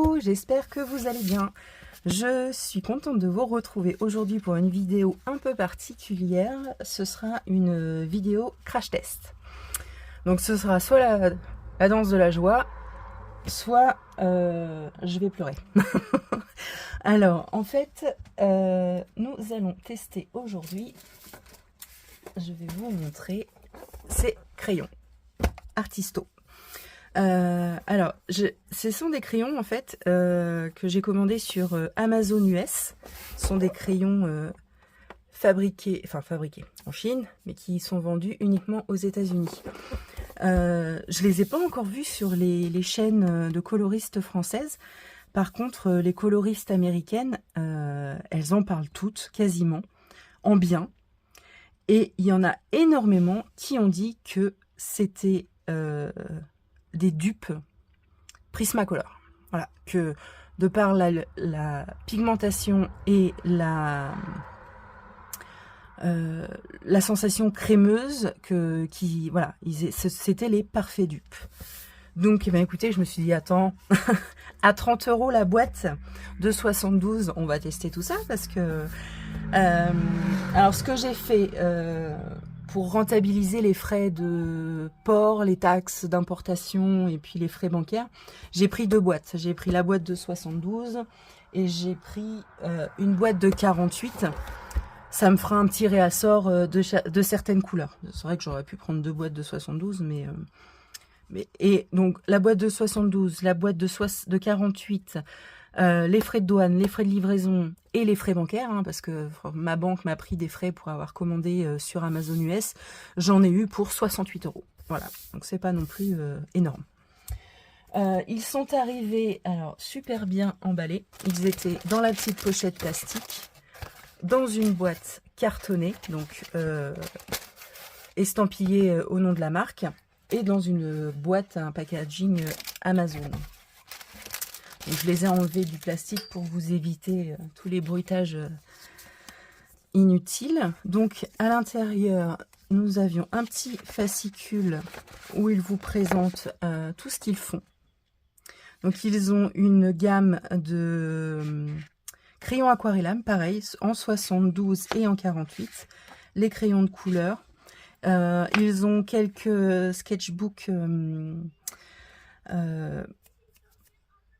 Coucou, j'espère que vous allez bien. Je suis contente de vous retrouver aujourd'hui pour une vidéo un peu particulière. Ce sera une vidéo crash test. Donc ce sera soit la danse de la joie, soit je vais pleurer. Alors en fait, nous allons tester aujourd'hui, je vais vous montrer ces crayons Artisto. Alors, ce sont des crayons en fait que j'ai commandés sur Amazon US. Ce sont des crayons fabriqués en Chine, mais qui sont vendus uniquement aux États-Unis. Je les ai pas encore vus sur les chaînes de coloristes françaises. Par contre, les coloristes américaines, elles en parlent toutes, quasiment, en bien. Et il y en a énormément qui ont dit que c'était des dupes Prismacolor. Voilà, que de par la pigmentation et la sensation crémeuse, voilà, c'était les parfaits dupes. Donc, eh bien, écoutez, je me suis dit, attends, à 30 € la boîte de 72, on va tester tout ça parce que... alors, ce que j'ai fait pour rentabiliser les frais de port, les taxes d'importation et puis les frais bancaires, j'ai pris deux boîtes. J'ai pris la boîte de 72 et j'ai pris une boîte de 48. Ça me fera un petit réassort de certaines couleurs. C'est vrai que j'aurais pu prendre deux boîtes de 72, et donc la boîte de 72, la boîte de 48, les frais de douane, les frais de livraison et les frais bancaires, hein, parce que ma banque m'a pris des frais pour avoir commandé sur Amazon US, j'en ai eu pour 68 €. Voilà, donc c'est pas non plus énorme. Ils sont arrivés, alors super bien emballés. Ils étaient dans la petite pochette plastique, dans une boîte cartonnée, donc estampillée au nom de la marque, et dans une boîte, un packaging Amazon. Donc, je les ai enlevés du plastique pour vous éviter tous les bruitages inutiles. Donc à l'intérieur, nous avions un petit fascicule où ils vous présentent tout ce qu'ils font. Donc ils ont une gamme de crayons aquarellam, pareil, en 72 et en 48. Les crayons de couleur. Ils ont quelques sketchbooks,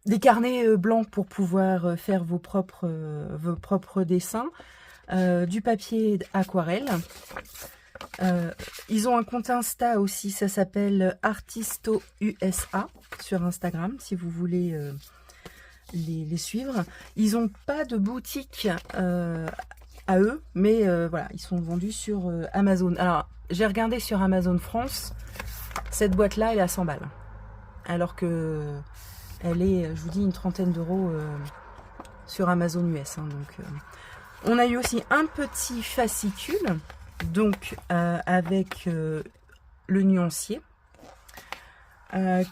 des carnets blancs pour pouvoir faire vos propres dessins, du papier aquarelle. Ils ont un compte Insta aussi, ça s'appelle Artisto USA sur Instagram, si vous voulez les suivre. Ils n'ont pas de boutique à eux, mais voilà, ils sont vendus sur Amazon. Alors, j'ai regardé sur Amazon France, cette boîte-là, elle est à 100 balles. Alors que elle est, je vous dis, une trentaine d'euros sur Amazon US. Hein, donc, on a eu aussi un petit fascicule, donc avec le nuancier.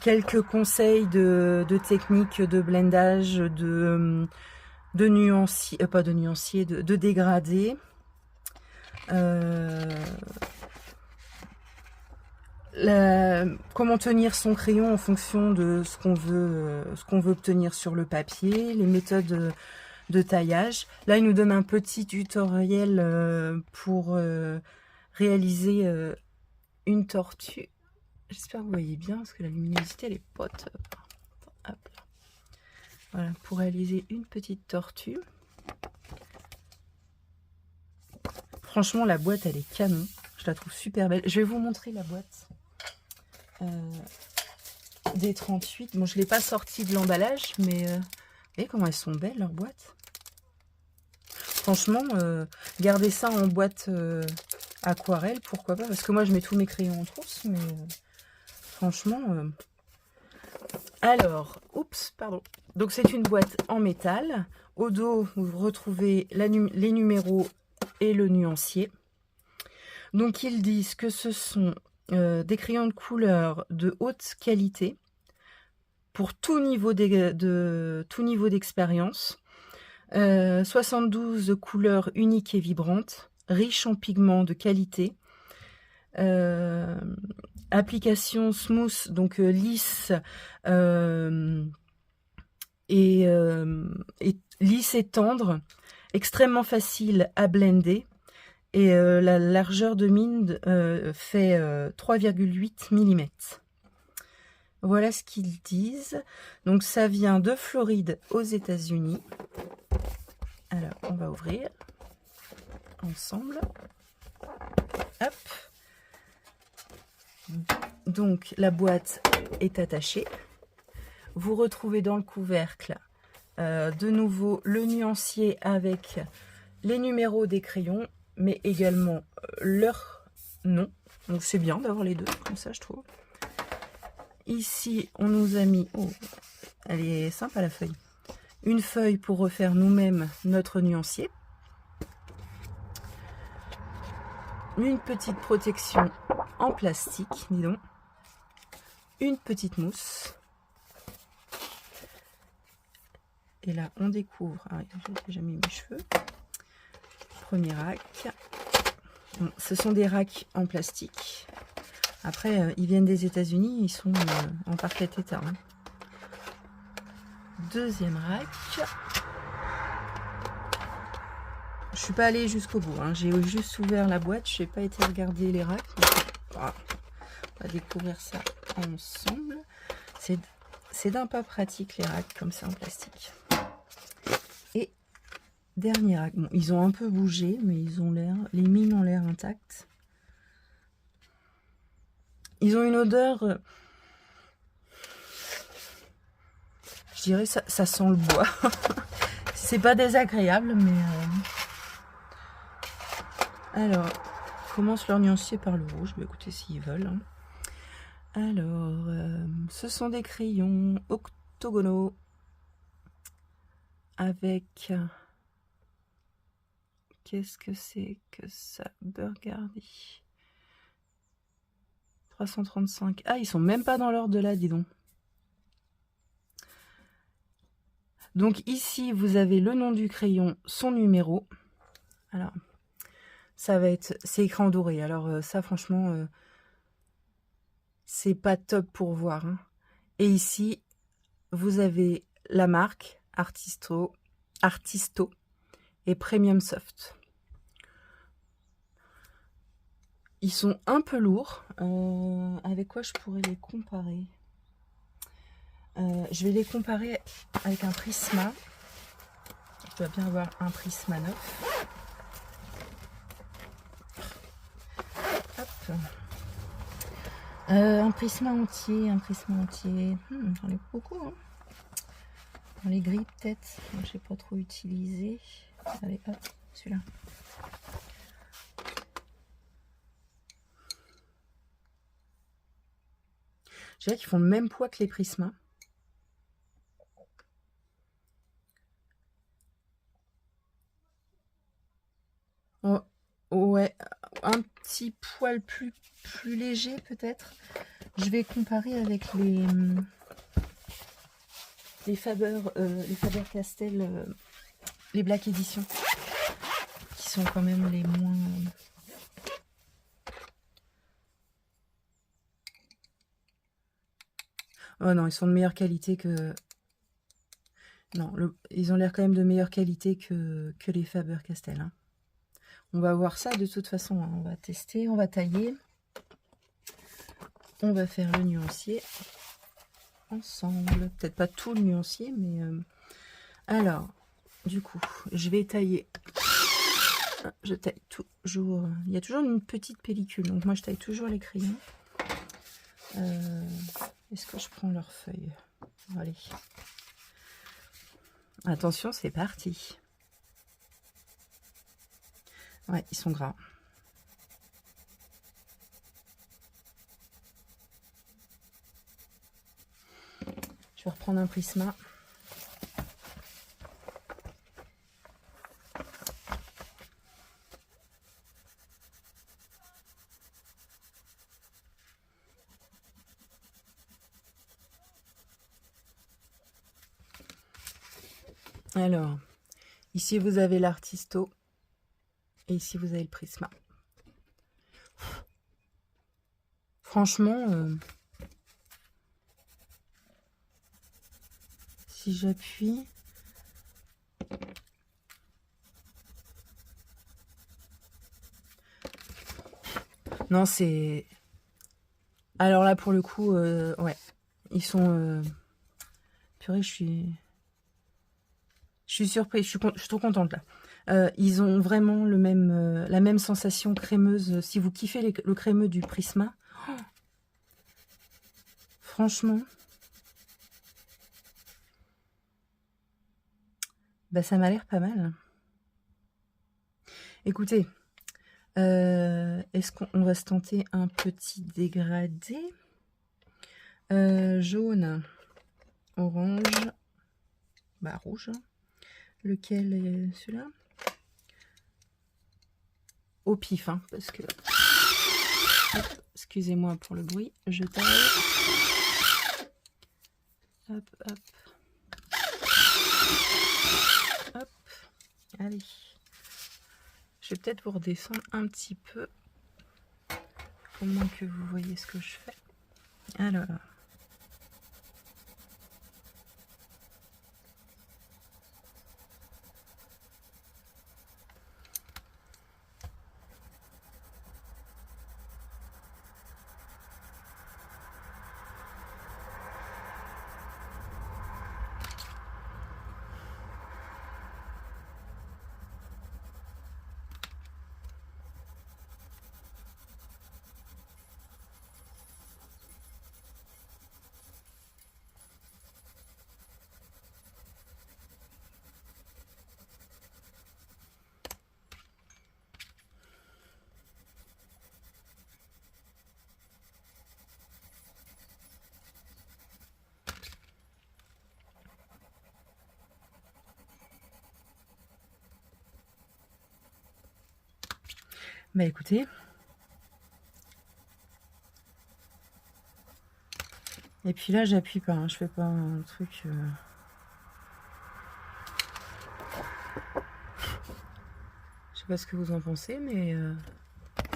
Quelques conseils de techniques de blendage, de nuancier, pas de nuancier, de dégradé. Comment tenir son crayon en fonction de ce qu'on veut obtenir sur le papier, les méthodes de taillage. Là, il nous donne un petit tutoriel pour réaliser une tortue. J'espère que vous voyez bien, parce que la luminosité, elle est pas top. Hop là. Voilà, pour réaliser une petite tortue. Franchement, la boîte, elle est canon. Je la trouve super belle. Je vais vous montrer la boîte des 38. Bon, je ne l'ai pas sortie de l'emballage, mais vous voyez comment elles sont belles, leurs boîtes. Franchement, garder ça en boîte aquarelle, pourquoi pas. Parce que moi, je mets tous mes crayons en trousse, mais franchement... Alors, oups, pardon. Donc, c'est une boîte en métal. Au dos, vous retrouvez les numéros et le nuancier. Donc, ils disent que ce sont des crayons de couleur de haute qualité pour tout niveau d'expérience. 72 couleurs uniques et vibrantes, riches en pigments de qualité. Application smooth, donc lisse et lisse et tendre, extrêmement facile à blender. Et la largeur de mine fait 3,8 mm. Voilà ce qu'ils disent. Donc ça vient de Floride aux États-Unis. Alors on va ouvrir ensemble. Hop. Donc la boîte est attachée. Vous retrouvez dans le couvercle de nouveau le nuancier avec les numéros des crayons, mais également leur nom. Donc c'est bien d'avoir les deux, comme ça je trouve. Ici, on nous a mis... Oh, elle est sympa la feuille. Une feuille pour refaire nous-mêmes notre nuancier. Une petite protection en plastique, dis donc. Une petite mousse. Et là, on découvre... Ah, j'ai déjà mis mes cheveux. Premier rack. Bon, ce sont des racks en plastique. Après, ils viennent des États-Unis, ils sont en parfait état. Hein. Deuxième rack. Je suis pas allée jusqu'au bout. Hein. J'ai juste ouvert la boîte. Je n'ai pas été regarder les racks. Voilà. On va découvrir ça ensemble. C'est d'un pas pratique les racks comme ça en plastique. Et dernier rack. Bon, ils ont un peu bougé, mais ils ont l'air. Les mines ont l'air intactes. Ils ont une odeur. Je dirais ça sent le bois. C'est pas désagréable, mais. Alors, commence leur nuancier par le rouge. Bah, écoutez, s'ils veulent. Hein. Alors, ce sont des crayons octogonaux avec. Qu'est-ce que c'est que ça? Burgundy. 335. Ah, ils sont même pas dans l'ordre de là, dis donc. Donc ici, vous avez le nom du crayon, son numéro. Alors, ça va être... C'est écran doré. Alors ça, franchement, c'est pas top pour voir. Hein. Et ici, vous avez la marque Artisto et Premium Soft. Ils sont un peu lourds. Avec quoi je pourrais les comparer? Je vais les comparer avec un Prisma. Je dois bien avoir un Prisma neuf. Hop. Un Prisma entier, j'en ai beaucoup. Hein. Dans les gris peut-être. Je n'ai pas trop utilisé. Allez, hop, celui-là. Je dirais qu'ils font le même poids que les Prisma. Oh, ouais, un petit poil plus léger peut-être. Je vais comparer avec les Faber-Castell, les Black Edition, qui sont quand même les moins... Oh non, ils sont de meilleure qualité que... Non, ils ont l'air quand même de meilleure qualité que les Faber-Castell. Hein. On va voir ça de toute façon. Hein. On va tester, on va tailler. On va faire le nuancier ensemble. Peut-être pas tout le nuancier, mais... Alors, du coup, je vais tailler. Je taille toujours... Il y a toujours une petite pellicule. Donc moi, je taille toujours les crayons. Est-ce que je prends leur feuille? Allez. Attention, c'est parti. Ouais, ils sont gras. Je vais reprendre un Prisma. Alors, ici vous avez l'Artisto et ici vous avez le Prisma. Franchement, si j'appuie. Non, c'est... Alors là, pour le coup, ouais. Ils sont... Purée, je suis surprise. Je suis trop contente, là. Ils ont vraiment le même, la même sensation crémeuse. Si vous kiffez le crémeux du Prisma, oh, franchement, bah, ça m'a l'air pas mal. Écoutez, est-ce qu'on va se tenter un petit dégradé? Jaune, orange, bah rouge. Lequel est celui-là? Au pif, hein, parce que... Excusez-moi pour le bruit, je taille. Hop, hop. Hop. Allez. Je vais peut-être vous redescendre un petit peu. Pour moins que vous voyez ce que je fais. Alors... Bah écoutez, et puis là j'appuie pas, hein, je fais pas un truc... Je sais pas ce que vous en pensez, mais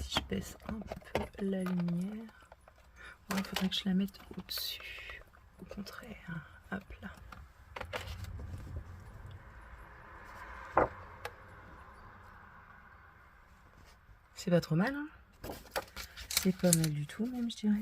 si je baisse un peu la lumière, il faudrait que je la mette au-dessus, au contraire, hop là. C'est pas trop mal, hein. C'est pas mal du tout, même, je dirais.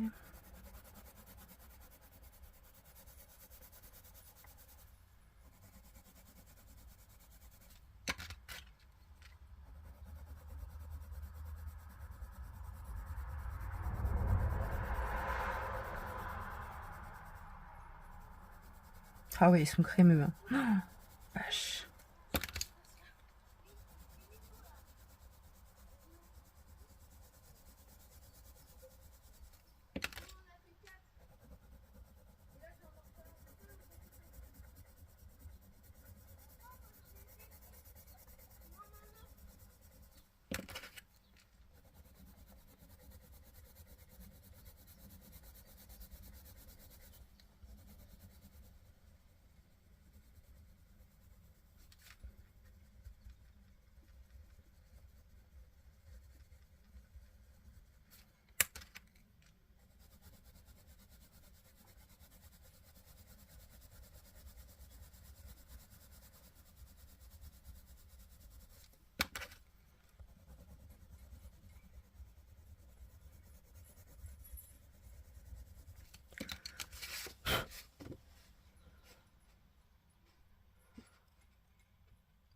Ah oui, ils sont crémeux, hein. Oh, vache.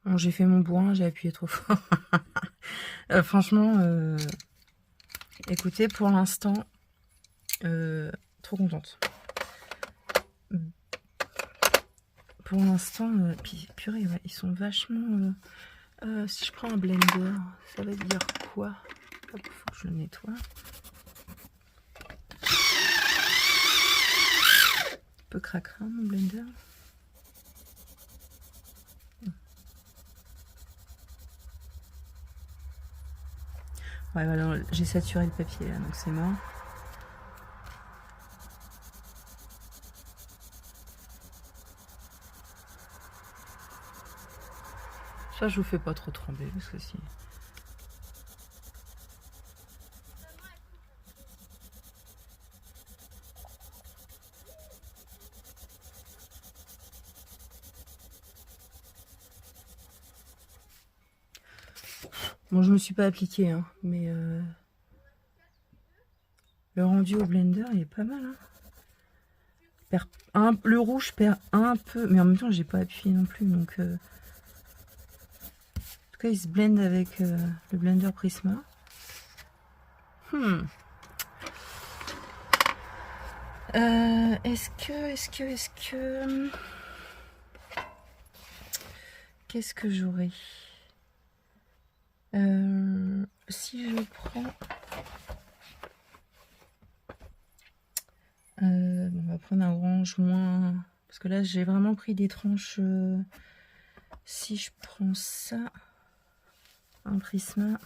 Bon, j'ai fait mon bourrin, j'ai appuyé trop fort. Franchement, écoutez, pour l'instant, trop contente. Pour l'instant, puis purée, ouais, ils sont vachement... si je prends un blender, ça veut dire quoi? Hop, faut que je le nettoie. Un peu cracra mon blender. Ouais, voilà, j'ai saturé le papier là, donc c'est mort. Ça, je vous fais pas trop trembler parce que si. Bon, je me suis pas appliquée, hein, mais le rendu au blender il est pas mal. Hein. Le rouge perd un peu, mais en même temps j'ai pas appuyé non plus, donc en tout cas il se blende avec le blender Prisma. Est-ce que qu'est-ce que j'aurais si je prends on va prendre un orange moins, parce que là j'ai vraiment pris des tranches. Si je prends ça, un Prisma,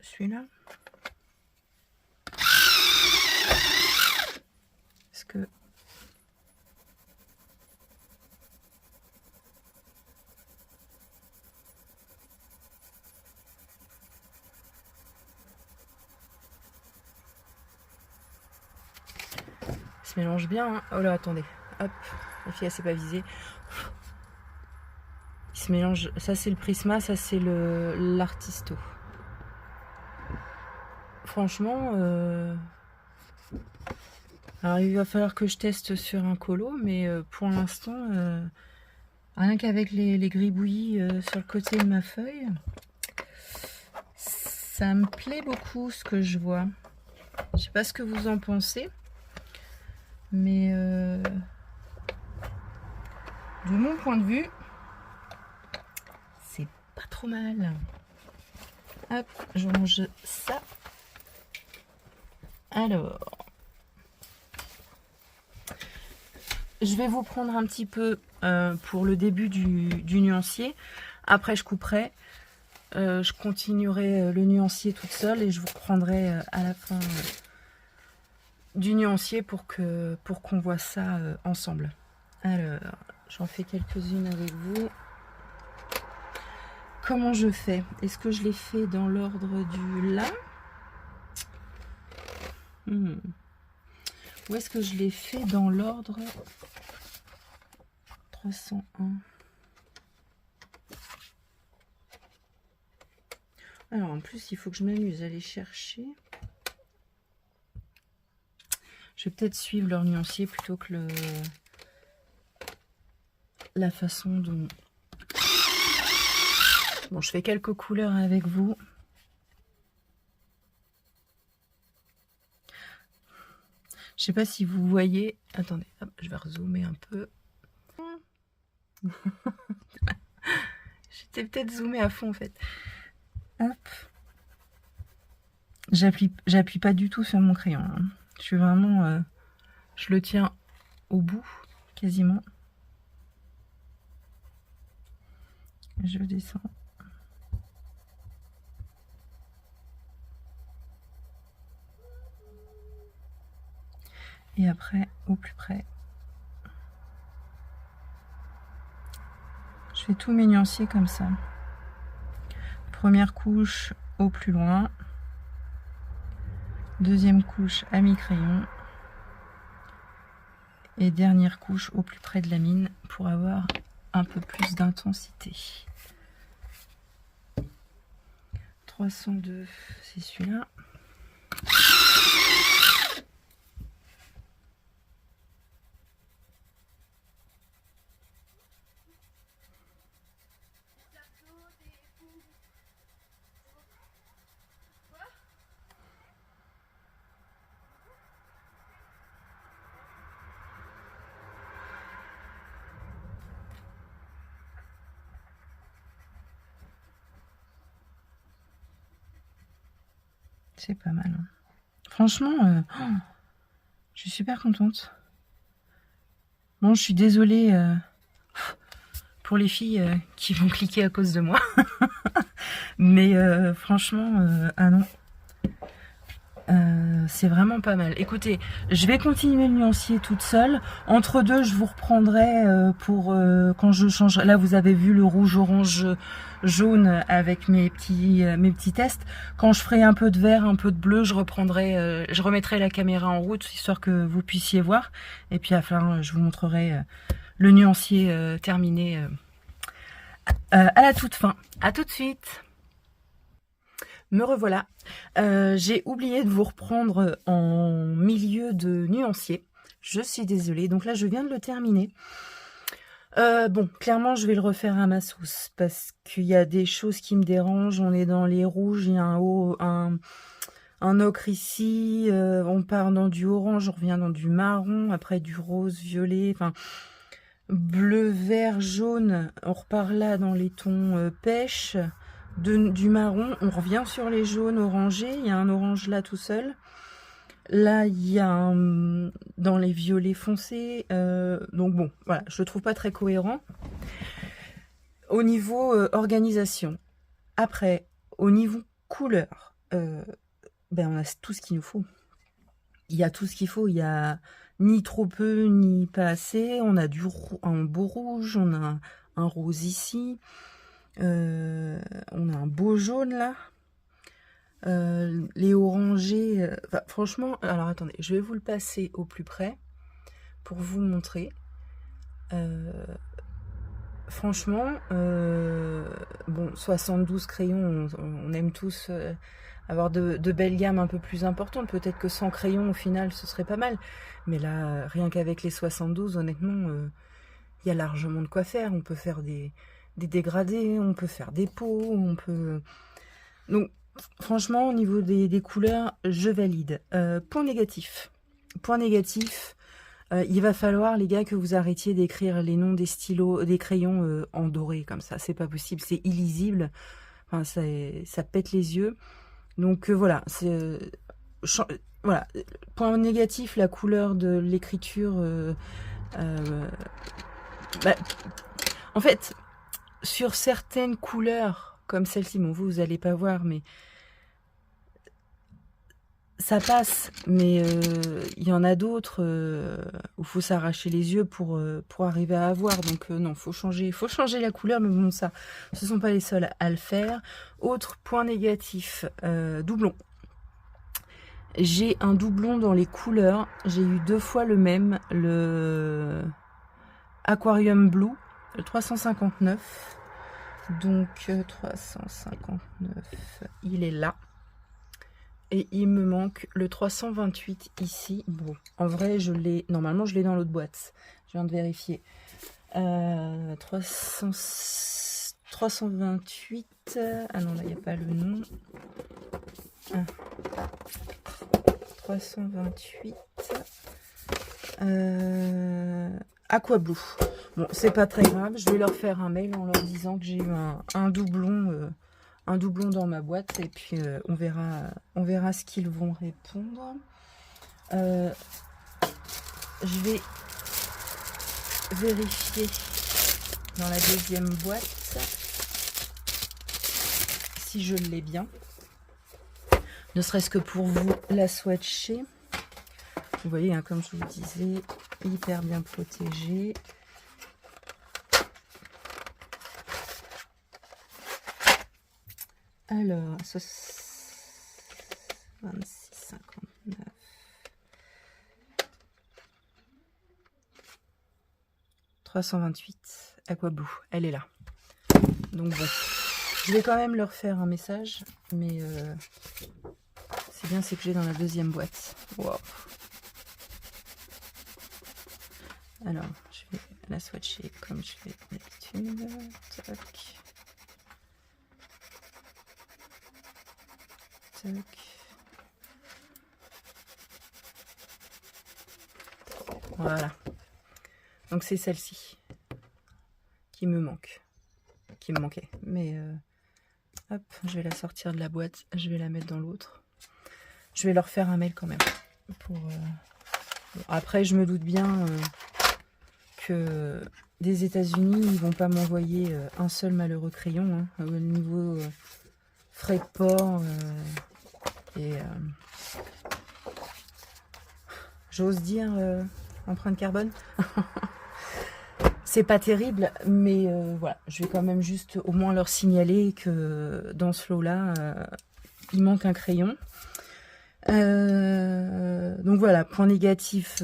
celui-là, est-ce que se mélange bien, hein. Oh là, attendez, hop, la fille elle s'est pas visée. Il se mélange, ça c'est le Prisma, ça c'est l'Artisto. Franchement, alors il va falloir que je teste sur un colo, mais pour l'instant, rien qu'avec les gribouillis sur le côté de ma feuille, ça me plaît beaucoup ce que je vois. Je sais pas ce que vous en pensez, mais de mon point de vue, c'est pas trop mal. Hop, je range ça. Alors, je vais vous prendre un petit peu pour le début du nuancier. Après, je couperai. Je continuerai le nuancier toute seule et je vous reprendrai à la fin du nuancier pour qu'on voit ça ensemble. Alors, j'en fais quelques-unes avec vous. Comment je fais? Est-ce que je les fais dans l'ordre du là? Ou est-ce que je les fais dans l'ordre 301? Alors en plus il faut que je m'amuse à aller chercher. Je vais peut-être suivre leur nuancier plutôt que la façon dont... Bon, je fais quelques couleurs avec vous. Je sais pas si vous voyez. Attendez, hop, je vais rezoomer un peu. J'étais peut-être zoomé à fond en fait. Hop. J'appuie pas du tout sur mon crayon. Hein. Je suis vraiment... je le tiens au bout, quasiment. Je descends. Et après, au plus près. Je fais tous mes nuanciers comme ça. Première couche au plus loin. Deuxième couche à mi-crayon. Et dernière couche au plus près de la mine pour avoir un peu plus d'intensité. 302, c'est celui-là. C'est pas mal. Hein. Franchement, je suis super contente. Bon, je suis désolée pour les filles qui vont cliquer à cause de moi. Mais franchement, ah non. c'est vraiment pas mal. Écoutez, je vais continuer le nuancier toute seule. Entre deux, je vous reprendrai pour quand je changerai. Là, vous avez vu le rouge, orange, jaune avec mes petits tests. Quand je ferai un peu de vert, un peu de bleu, je remettrai la caméra en route, histoire que vous puissiez voir. Et puis à la fin, je vous montrerai le nuancier terminé à la toute fin. À tout de suite. Me revoilà. J'ai oublié de vous reprendre en milieu de nuancier. Je suis désolée. Donc là, je viens de le terminer. Bon, clairement, je vais le refaire à ma sauce parce qu'il y a des choses qui me dérangent. On est dans les rouges, il y a un ocre ici. On part dans du orange, on revient dans du marron, après du rose, violet, enfin bleu, vert, jaune. On repart là dans les tons pêche. Du marron, on revient sur les jaunes orangés, il y a un orange là tout seul. Là, il y a dans les violets foncés. Donc bon, voilà, je le trouve pas très cohérent. Au niveau organisation. Après, au niveau couleur, on a tout ce qu'il nous faut. Il y a tout ce qu'il faut, il y a ni trop peu, ni pas assez. On a un beau rouge, on a un rose ici. On a un beau jaune là. Les orangés, franchement, alors attendez, je vais vous le passer au plus près pour vous montrer. Franchement, bon, 72 crayons, on aime tous avoir de belles gammes un peu plus importantes. Peut-être que 100 crayons au final ce serait pas mal, mais là rien qu'avec les 72, honnêtement, il y a largement de quoi faire. On peut faire des dégradés, on peut faire des pots, on peut... Donc franchement, au niveau des couleurs, je valide. Point négatif. Point négatif, il va falloir, les gars, que vous arrêtiez d'écrire les noms des stylos, des crayons en doré, comme ça. C'est pas possible, c'est illisible. Enfin, ça pète les yeux. Donc voilà, voilà. Point négatif, la couleur de l'écriture. En fait, sur certaines couleurs, comme celle-ci, bon, vous n'allez pas voir, mais ça passe. Mais il y en a d'autres où il faut s'arracher les yeux pour arriver à avoir. Donc non, faut changer la couleur, mais bon, ça, ce ne sont pas les seuls à le faire. Autre point négatif, doublon. J'ai un doublon dans les couleurs. J'ai eu 2 fois le même, le Aquarium Blue, le 359. Donc 359, il est là. Et il me manque le 328 ici. Bon, en vrai, normalement, je l'ai dans l'autre boîte. Je viens de vérifier. 328. Ah non, là, il n'y a pas le nom. 328. Aqua Blue. Bon, c'est pas très grave. Je vais leur faire un mail en leur disant que j'ai eu un doublon dans ma boîte, et puis on verra ce qu'ils vont répondre. Je vais vérifier dans la deuxième boîte si je l'ai bien, ne serait-ce que pour vous la swatcher. Vous voyez, hein, comme je vous disais, hyper bien protégé. Alors, 26,59. « 328 Aqua Blue, elle est là. Donc bon, je vais quand même leur faire un message, mais c'est bien, c'est que j'ai dans la deuxième boîte. Wow. Alors, je vais la swatcher comme je fais d'habitude. Tac. Tac. Voilà. Donc c'est celle-ci qui me manque. Qui me manquait. Mais hop, je vais la sortir de la boîte. Je vais la mettre dans l'autre. Je vais leur faire un mail quand même. Pour, après, je me doute bien que des États-Unis, ils vont pas m'envoyer un seul malheureux crayon. Hein, au niveau frais de port. Et j'ose dire empreinte carbone. C'est pas terrible, mais voilà, je vais quand même juste au moins leur signaler que dans ce lot-là, il manque un crayon. Donc voilà, point négatif,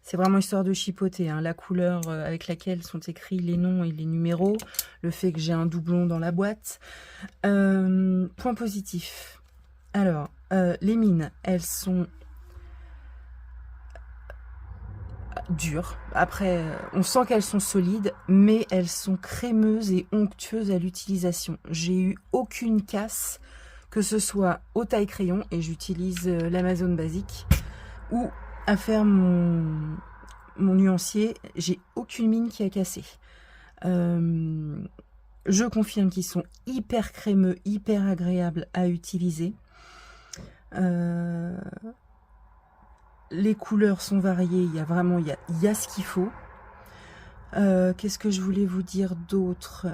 c'est vraiment histoire de chipoter, hein, la couleur avec laquelle sont écrits les noms et les numéros, le fait que j'ai un doublon dans la boîte. Point positif, alors les mines, elles sont dures. Après, on sent qu'elles sont solides, mais elles sont crémeuses et onctueuses à l'utilisation. J'ai eu aucune casse, que ce soit au taille-crayon, et j'utilise l'Amazon basique, ou à faire mon nuancier, j'ai aucune mine qui a cassé. Je confirme qu'ils sont hyper crémeux, hyper agréables à utiliser. Les couleurs sont variées, il y a vraiment il y a ce qu'il faut. Qu'est-ce que je voulais vous dire d'autre?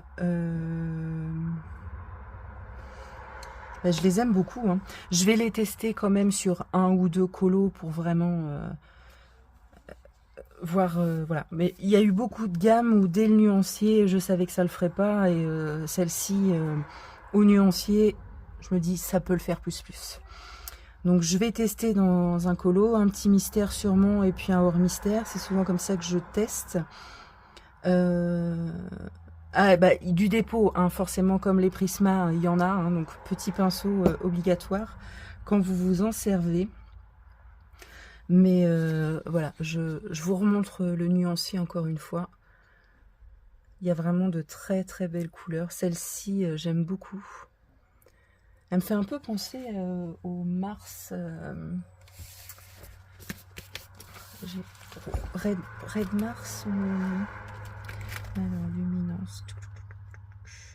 Je les aime beaucoup, hein. Je vais les tester quand même sur 1 ou 2 colos pour vraiment voir, voilà. Mais il y a eu beaucoup de gammes où dès le nuancier, je savais que ça le ferait pas, et celle-ci, au nuancier, je me dis ça peut le faire plus. Donc je vais tester dans un colo, un petit mystère sûrement, et puis un hors mystère. C'est souvent comme ça que je teste. Du dépôt, hein, forcément comme les Prisma, il y en a, hein, donc petit pinceau obligatoire quand vous vous en servez. Mais voilà, je vous remontre le nuancier encore une fois. Il y a vraiment de très très belles couleurs. Celle-ci, j'aime beaucoup. Elle me fait un peu penser au Mars. Red Mars ou... Alors, luminance.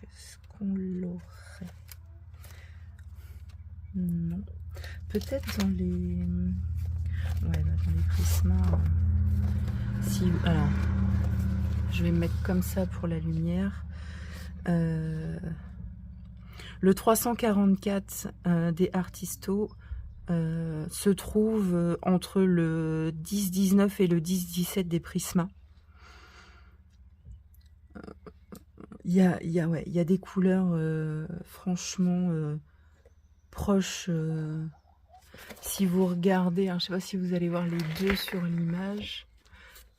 Est-ce qu'on l'aurait? Non. Peut-être dans les... Ouais, dans les Prisma. Si... Alors, je vais me mettre comme ça pour la lumière. Le 344 des Artisto se trouve entre le 10-19 et le 10-17 des Prisma. Il y a des couleurs franchement proches. Si vous regardez, hein, je ne sais pas si vous allez voir les deux sur l'image,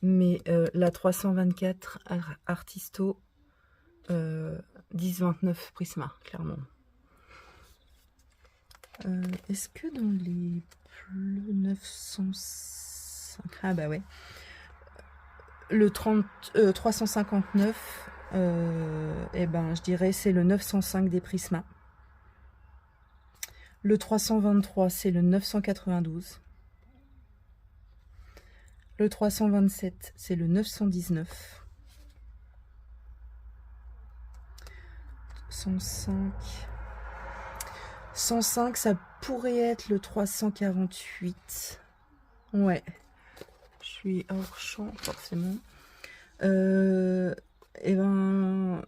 mais la 324 Artisto 10-29 Prisma, clairement. Est-ce que dans les bleus 905... Ah bah ouais. Le 359, eh ben, je dirais c'est le 905 des Prisma. Le 323, c'est le 992. Le 327, c'est le 919. 105, ça pourrait être le 348. Ouais. Je suis hors champ, forcément. Et ben...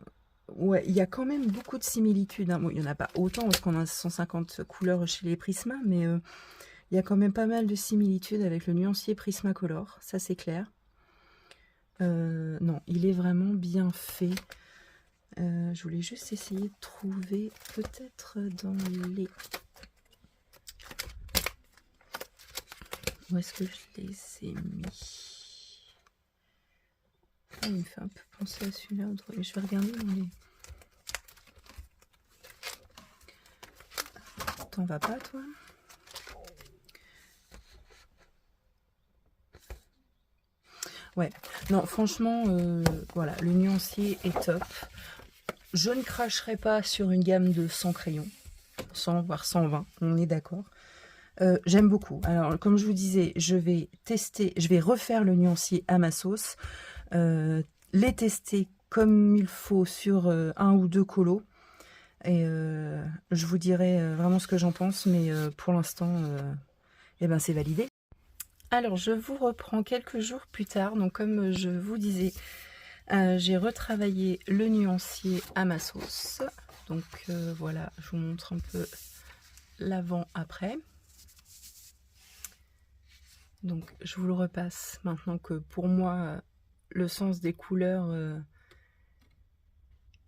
Ouais, il y a quand même beaucoup de similitudes, hein. Bon, il n'y en a pas autant, parce qu'on a 150 couleurs chez les Prisma, mais il y a quand même pas mal de similitudes avec le nuancier Prismacolor, ça c'est clair. Non, il est vraiment bien fait. Je voulais juste essayer de trouver peut-être dans les... Où est-ce que je les ai mis? Ah, il me fait un peu penser à celui-là. Je vais regarder dans les... T'en vas pas, toi? Ouais, non, franchement, voilà, le nuancier est top. Je ne cracherai pas sur une gamme de 100 crayons, 100 voire 120, on est d'accord. J'aime beaucoup. Alors, comme je vous disais, je vais tester, je vais refaire le nuancier à ma sauce, les tester comme il faut sur 1 ou 2 colos, et je vous dirai vraiment ce que j'en pense, mais pour l'instant, eh ben, c'est validé. Alors, je vous reprends quelques jours plus tard. Donc, comme je vous disais, j'ai retravaillé le nuancier à ma sauce. Donc, voilà, je vous montre un peu l'avant-après. Donc je vous le repasse maintenant que pour moi le sens des couleurs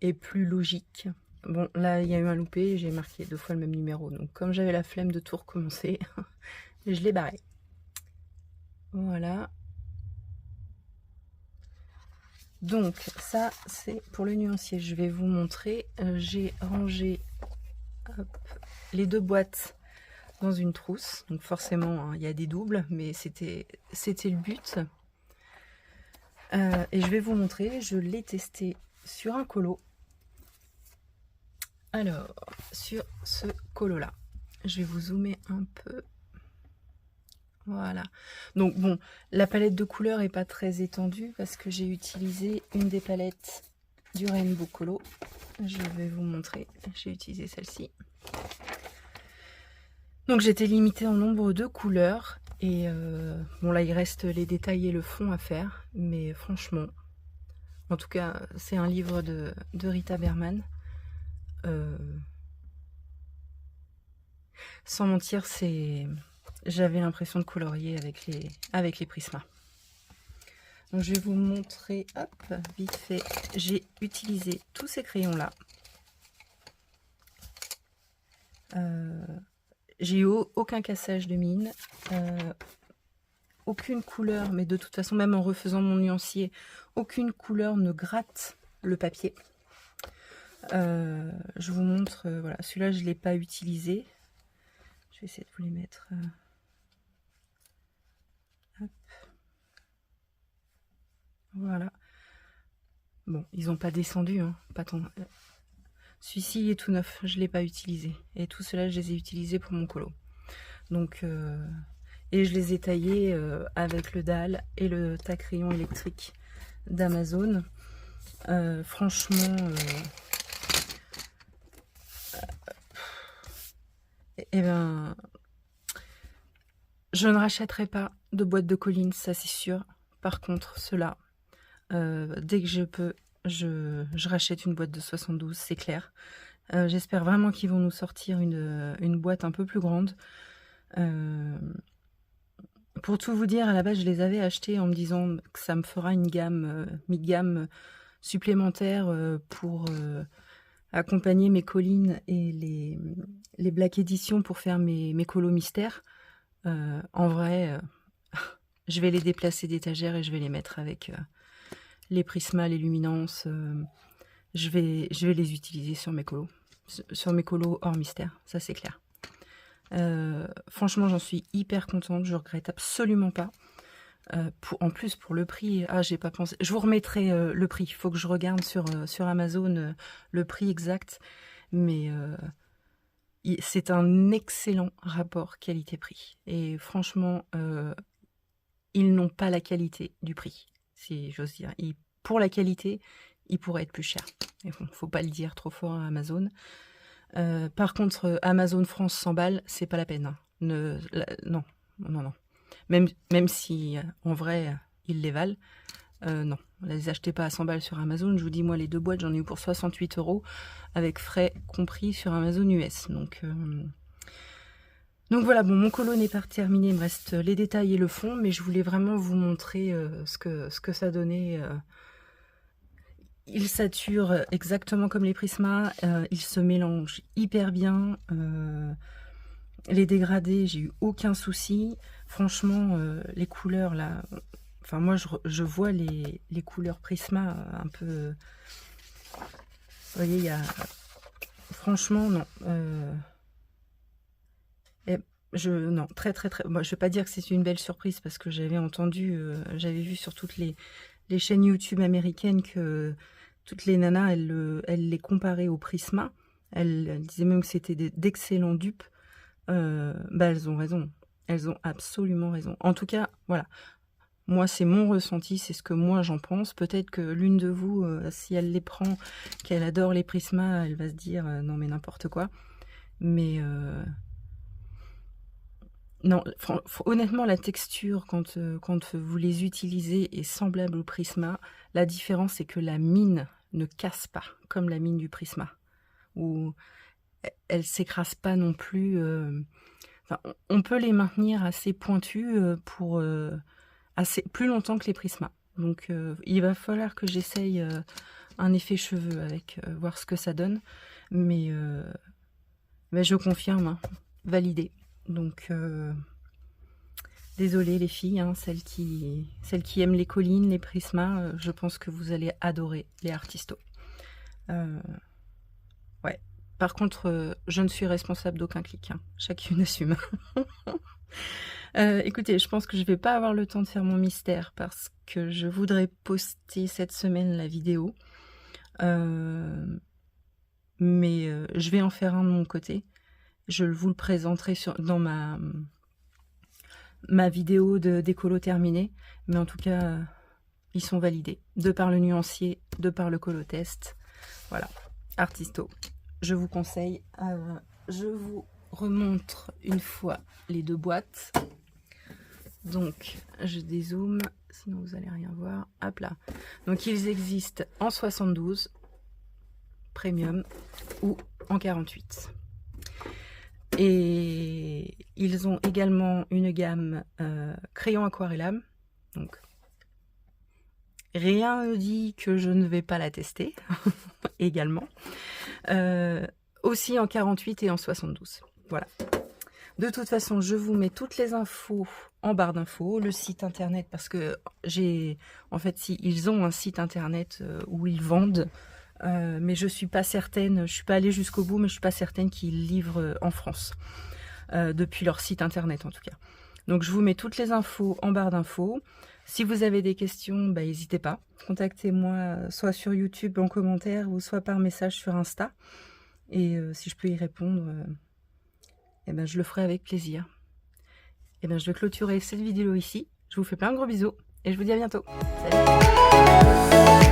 est plus logique. Bon, là il y a eu un loupé, j'ai marqué 2 fois le même numéro, donc comme j'avais la flemme de tout recommencer, je l'ai barré. Voilà. Donc ça c'est pour le nuancier. Je vais vous montrer. J'ai rangé les 2 boîtes dans une trousse. Donc forcément hein, il y a des doubles, mais c'était le but. Et je vais vous montrer. Je l'ai testé sur un colo. Alors sur ce colo là, je vais vous zoomer un peu. Voilà. Donc bon, la palette de couleurs est pas très étendue parce que j'ai utilisé une des palettes du Rainbow Colo. Je vais vous montrer. J'ai utilisé celle-ci. Donc j'étais limitée en nombre de couleurs. Et bon là il reste les détails et le fond à faire. Mais franchement, en tout cas c'est un livre de Rita Berman. Sans mentir, j'avais l'impression de colorier avec les Prisma. Donc je vais vous montrer, hop, vite fait, j'ai utilisé tous ces crayons là. J'ai eu aucun cassage de mine, aucune couleur, mais de toute façon même en refaisant mon nuancier, aucune couleur ne gratte le papier. Je vous montre, voilà, celui-là je ne l'ai pas utilisé. Je vais essayer de vous les mettre. Hop. Voilà. Bon, ils n'ont pas descendu, hein, pas tant. Celui-ci il est tout neuf, je ne l'ai pas utilisé. Et tout cela, je les ai utilisés pour mon colo. Donc, et je les ai taillés avec le dalle et le taille-crayon électrique d'Amazon. Franchement, eh ben, je ne rachèterai pas de boîte de Collins, ça c'est sûr. Par contre, ceux-là, dès que je peux, je rachète une boîte de 72, c'est clair. J'espère vraiment qu'ils vont nous sortir une boîte un peu plus grande. Pour tout vous dire, à la base, je les avais achetés en me disant que ça me fera une gamme, mi-gamme supplémentaire pour accompagner mes collines et les Black Edition pour faire mes colos mystères. En vrai, je vais les déplacer d'étagère et je vais les mettre avec les Prisma, les Luminance. Je vais les utiliser sur mes colos hors mystère, ça c'est clair. Franchement, j'en suis hyper contente, je regrette absolument pas. En plus, pour le prix, j'ai pas pensé. Je vous remettrai le prix. Il faut que je regarde sur Amazon le prix exact. Mais c'est un excellent rapport qualité-prix. Et franchement, ils n'ont pas la qualité du prix, si j'ose dire. Pour la qualité, ils pourraient être plus chers. Mais bon, faut pas le dire trop fort à Amazon. Par contre, Amazon France 100 balles, c'est pas la peine. Hein. Non. Même si, en vrai, ils les valent. Non, ne les achetez pas à 100 balles sur Amazon. Je vous dis, moi, les 2 boîtes, j'en ai eu pour 68 €, avec frais compris sur Amazon US. Donc voilà, bon, mon colo n'est pas terminé. Il me reste les détails et le fond, mais je voulais vraiment vous montrer ce que ça donnait. Il sature exactement comme les Prisma, il se mélange hyper bien. Les dégradés, j'ai eu aucun souci. Franchement, les couleurs là, enfin moi je vois les couleurs Prisma un peu. Vous voyez, il y a. Franchement, non. Non, très. Moi, je ne vais pas dire que c'est une belle surprise parce que j'avais entendu, j'avais vu sur toutes les chaînes YouTube américaines que toutes les nanas, elles les comparaient au Prisma. Elles disaient même que c'était d'excellents dupes. Elles ont raison. Elles ont absolument raison. En tout cas, voilà. Moi, c'est mon ressenti, c'est ce que moi j'en pense. Peut-être que l'une de vous, si elle les prend, qu'elle adore les Prisma, elle va se dire non mais n'importe quoi. Mais non, honnêtement, la texture, quand vous les utilisez, est semblable au Prisma. La différence, c'est que la mine ne casse pas, comme la mine du Prisma. Ou elle s'écrase pas non plus. enfin, on peut les maintenir assez pointus pour plus longtemps que les Prisma. Donc il va falloir que j'essaye un effet cheveux avec, voir ce que ça donne. Mais je confirme, hein, validé. Donc désolée les filles, hein, celles qui aiment les collines, les Prisma, je pense que vous allez adorer les Artisto. Ouais. Par contre, je ne suis responsable d'aucun clic, hein. Chacune assume. Écoutez, je pense que je vais pas avoir le temps de faire mon mystère parce que je voudrais poster cette semaine la vidéo. Mais je vais en faire un de mon côté. Je vous le présenterai dans ma vidéo d'écolo terminée. Mais en tout cas, ils sont validés. De par le nuancier, de par le colo test. Voilà, Artisto. Je vous conseille. Je vous remontre une fois les deux boîtes. Donc, je dézoome, sinon vous allez rien voir. Hop là. Donc, ils existent en 72 premium ou en 48. Et ils ont également une gamme crayon aquarellable. Donc, rien ne dit que je ne vais pas la tester également. Aussi en 48 et en 72. Voilà. De toute façon, je vous mets toutes les infos en barre d'infos, le site internet, parce que en fait, ils ont un site internet où ils vendent, mais je suis pas certaine, je suis pas allée jusqu'au bout, mais je suis pas certaine qu'ils livrent en France, depuis leur site internet en tout cas. Donc je vous mets toutes les infos en barre d'infos. Si vous avez des questions, n'hésitez pas. Contactez-moi soit sur YouTube en commentaire ou soit par message sur Insta. Et si je peux y répondre, je le ferai avec plaisir. Je vais clôturer cette vidéo ici. Je vous fais plein de gros bisous et je vous dis à bientôt. Salut!